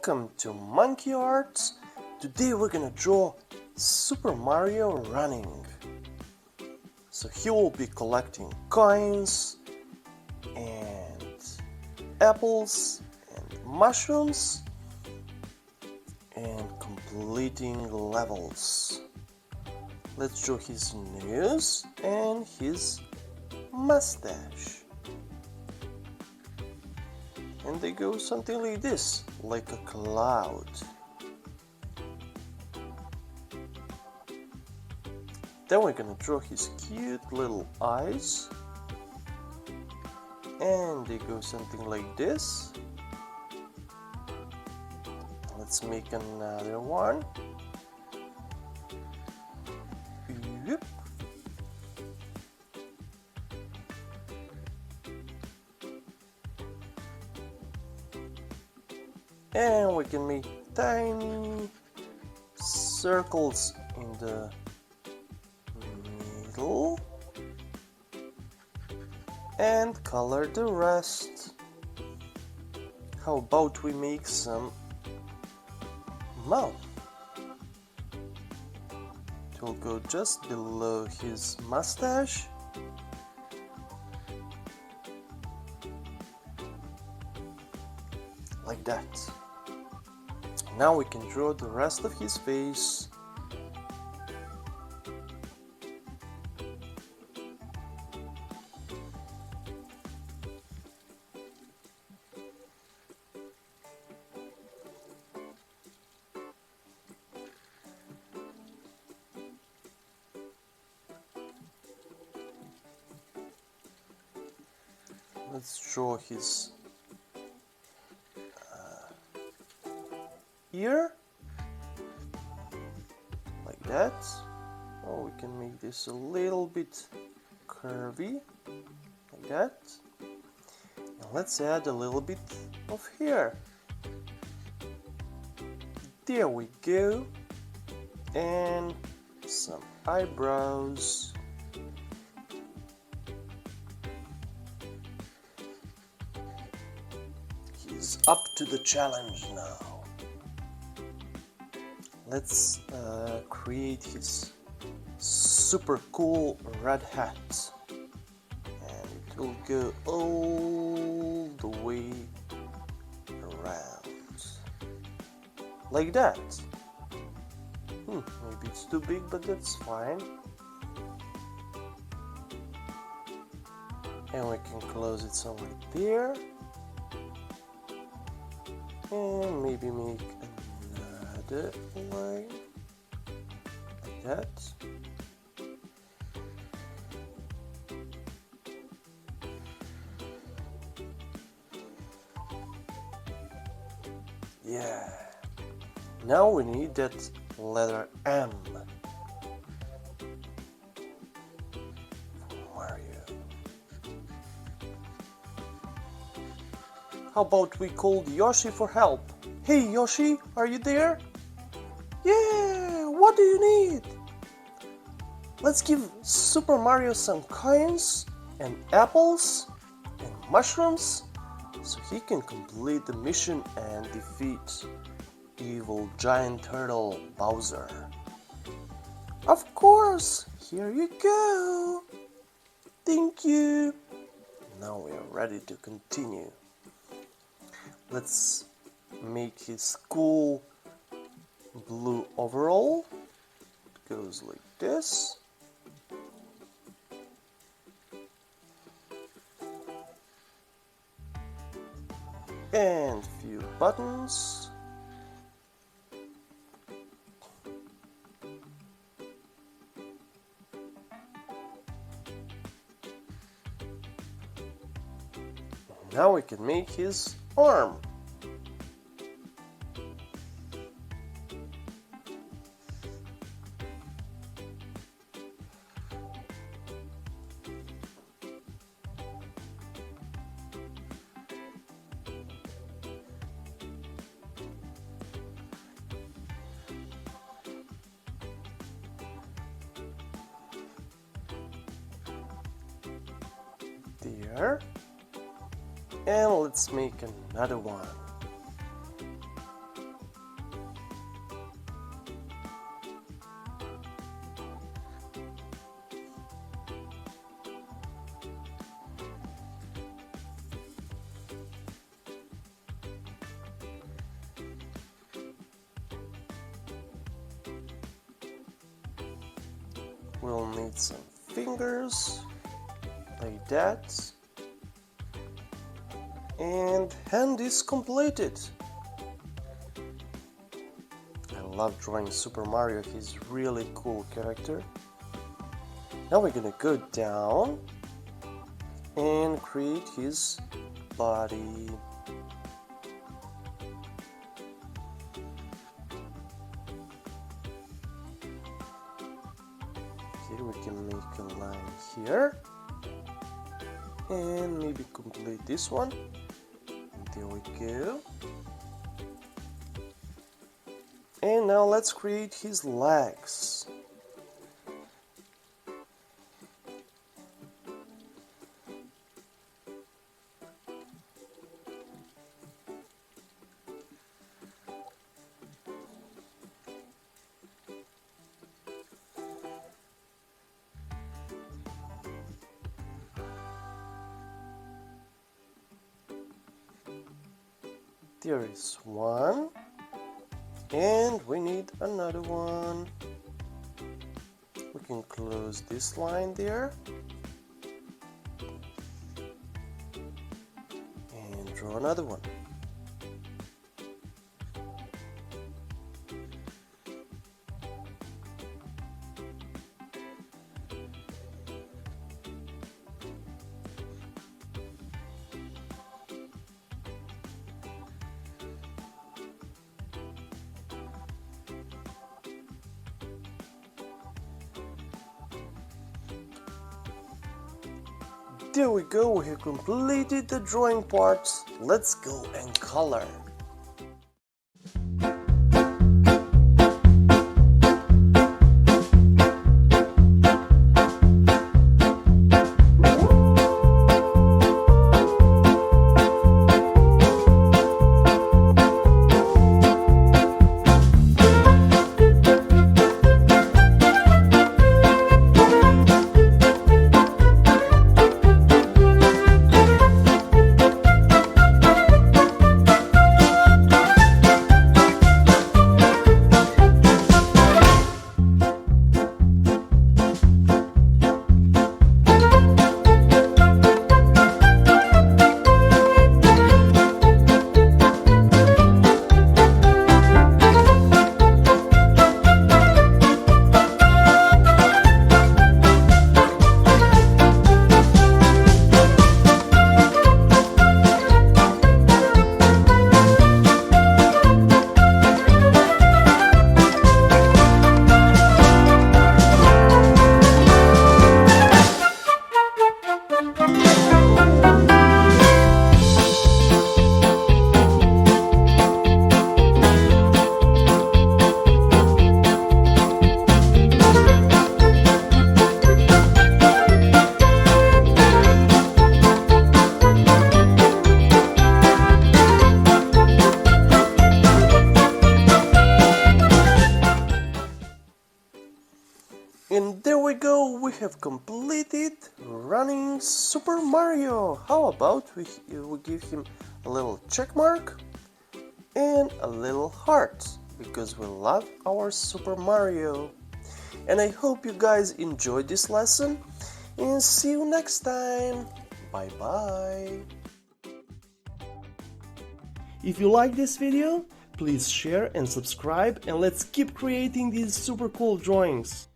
Welcome to Monkey Arts. Today we're gonna draw Super Mario running. So he will be collecting coins and apples and mushrooms and completing levels. Let's draw his nose and his mustache. And they go something like this, like a cloud. Then we're gonna draw his cute little eyes. And they go something like this. Let's make another one. Yep. And we can make tiny circles in the middle and color the rest. How about we make some mouth? It will go just below his mustache. Like that. Now we can draw the rest of his face. Let's draw his ear, like that. Or we can make this a little bit curvy, like that. And let's add a little bit of hair. There we go. And some eyebrows. He's up to the challenge now. Let's create his super cool red hat, and it will go all the way around, like that. Maybe it's too big, but that's fine. And we can close it somewhere there, and maybe make another line like that. Yeah. Now we need that letter M for Mario. How about we call Yoshi for help? Hey Yoshi, are you there? Yeah, what do you need? Let's give Super Mario some coins and apples and mushrooms so he can complete the mission and defeat evil giant turtle Bowser. Of course, here you go. Thank you. Now we are ready to continue. Let's make his cool blue overall. It goes like this. And a few buttons. Now we can make his arm. There. And let's make another one. We'll need some fingers, like that, and hand is completed. I love drawing Super Mario, he's really cool character. Now we're gonna go down and create his body. Okay, we can make a line here and maybe complete this one. There we go. And now let's create his legs. There is one, and we need another one. We can close this line there and draw another one. There we go, we have completed the drawing parts. Let's go and color. And there we go, we have completed running Super Mario. How about we give him a little check mark and a little heart, because we love our Super Mario. And I hope you guys enjoyed this lesson, and see you next time. Bye bye. If you like this video, please share and subscribe, and let's keep creating these super cool drawings.